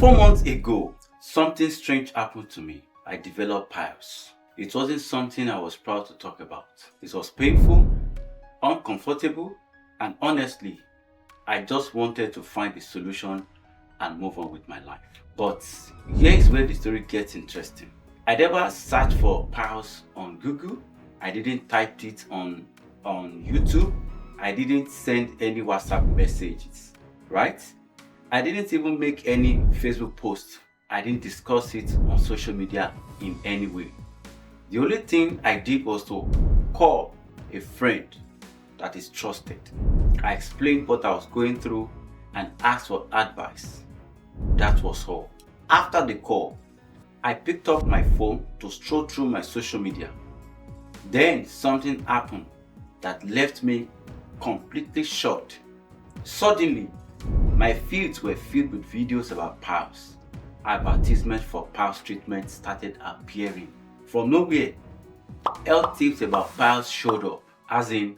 4 months ago, something strange happened to me. I developed piles. It wasn't something I was proud to talk about. It was painful, uncomfortable, and honestly, I just wanted to find a solution and move on with my life. But here is where the story gets interesting. I never searched for piles on Google. I didn't type it on YouTube. I didn't send any WhatsApp messages, right? I didn't even make any Facebook posts. I didn't discuss it on social media in any way. The only thing I did was to call a friend that is trusted. I explained what I was going through and asked for advice. That was all. After the call, I picked up my phone to stroll through my social media. Then something happened that left me completely shocked. Suddenly, my feeds were filled with videos about piles. Advertisements for piles treatment started appearing. From nowhere, health tips about piles showed up. As in,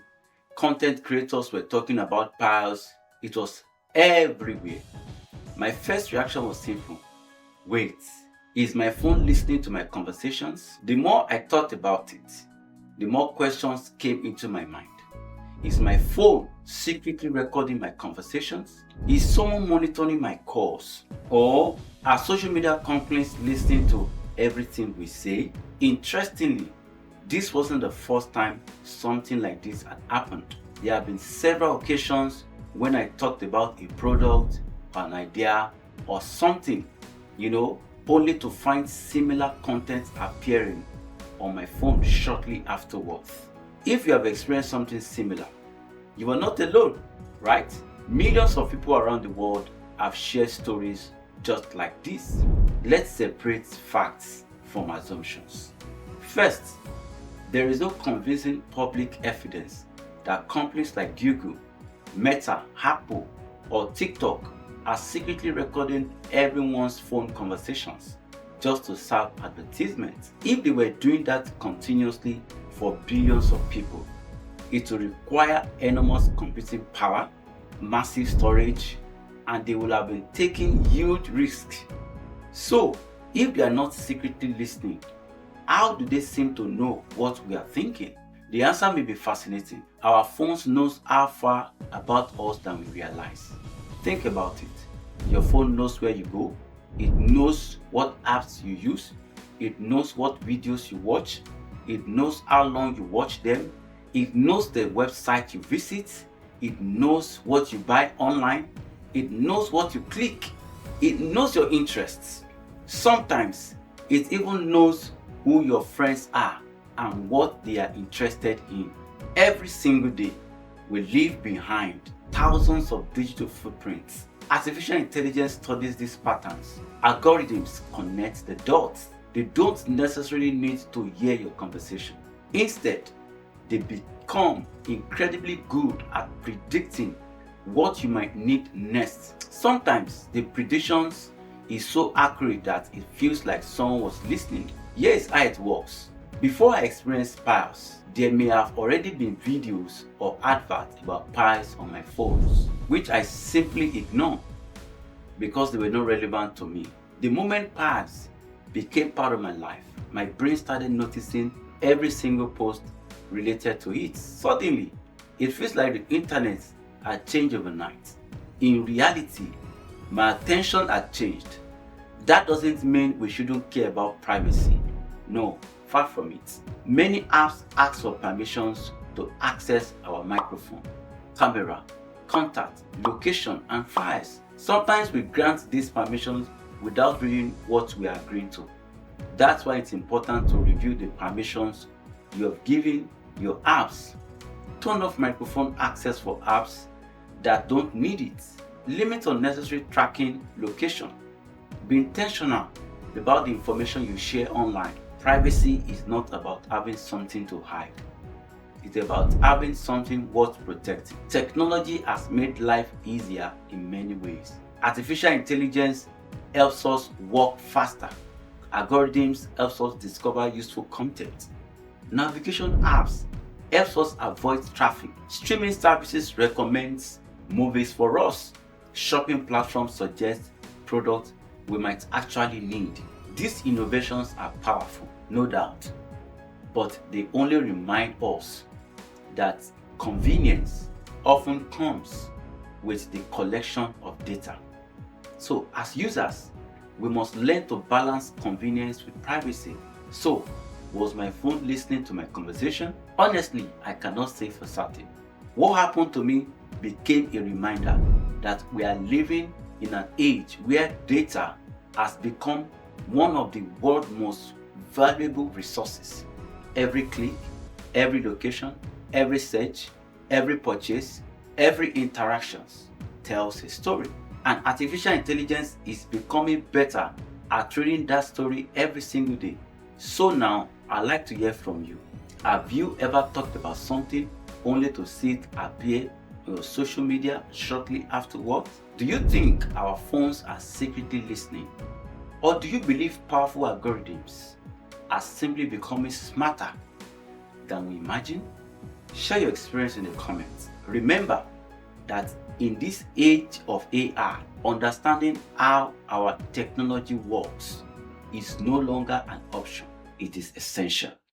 content creators were talking about piles. It was everywhere. My first reaction was simple. Wait, is my phone listening to my conversations? The more I thought about it, the more questions came into my mind. Is my phone secretly recording my conversations? Is someone monitoring my calls? Or are social media companies listening to everything we say? Interestingly, this wasn't the first time something like this had happened. There have been several occasions when I talked about a product, an idea, or something, only to find similar content appearing on my phone shortly afterwards. If you have experienced something similar, you are not alone, right? Millions of people around the world have shared stories just like this. Let's separate facts from assumptions. First, there is no convincing public evidence that companies like Google, Meta, Apple, or TikTok are secretly recording everyone's phone conversations just to serve advertisements. If they were doing that continuously for billions of people, it will require enormous computing power, massive storage, and they will have been taking huge risks. So, if they are not secretly listening, how do they seem to know what we are thinking? The answer may be fascinating. Our phones knows how far about us than we realize. Think about it. Your phone knows where you go. It knows what apps you use. It knows what videos you watch. It knows how long you watch them. It knows the website you visit. It knows what you buy online. It knows what you click. It knows your interests. Sometimes it even knows who your friends are and what they are interested in. Every single day, we leave behind thousands of digital footprints. Artificial intelligence studies these patterns. Algorithms connect the dots. They don't necessarily need to hear your conversation. Instead, they become incredibly good at predicting what you might need next. Sometimes the predictions is so accurate that it feels like someone was listening. Here is how it works. Before I experienced piles, there may have already been videos or adverts about piles on my phones, which I simply ignored because they were not relevant to me. The moment piles became part of my life, my brain started noticing every single post related to it. Suddenly, it feels like the internet had changed overnight. In reality, my attention had changed. That doesn't mean we shouldn't care about privacy. No, far from it. Many apps ask for permissions to access our microphone, camera, contact, location, and files. Sometimes we grant these permissions without reading what we are agreeing to. That's why it's important to review the permissions you have given your apps. Turn off microphone access for apps that don't need it. Limit unnecessary tracking location. Be intentional about the information you share online. Privacy is not about having something to hide. It's about having something worth protecting. Technology has made life easier in many ways. Artificial intelligence helps us work faster. Algorithms helps us discover useful content. Navigation apps helps us avoid traffic. Streaming services recommends movies for us. Shopping platforms suggest products we might actually need. These innovations are powerful, no doubt, but they only remind us that convenience often comes with the collection of data. So as users, we must learn to balance convenience with privacy. So, was my phone listening to my conversation? Honestly, I cannot say for certain. What happened to me became a reminder that we are living in an age where data has become one of the world's most valuable resources. Every click, every location, every search, every purchase, every interaction tells a story. And artificial intelligence is becoming better at reading that story every single day. So now, I'd like to hear from you. Have you ever talked about something only to see it appear on your social media shortly afterwards? Do you think our phones are secretly listening? Or do you believe powerful algorithms are simply becoming smarter than we imagine? Share your experience in the comments. Remember that in this age of AI, understanding how our technology works is no longer an option, it is essential.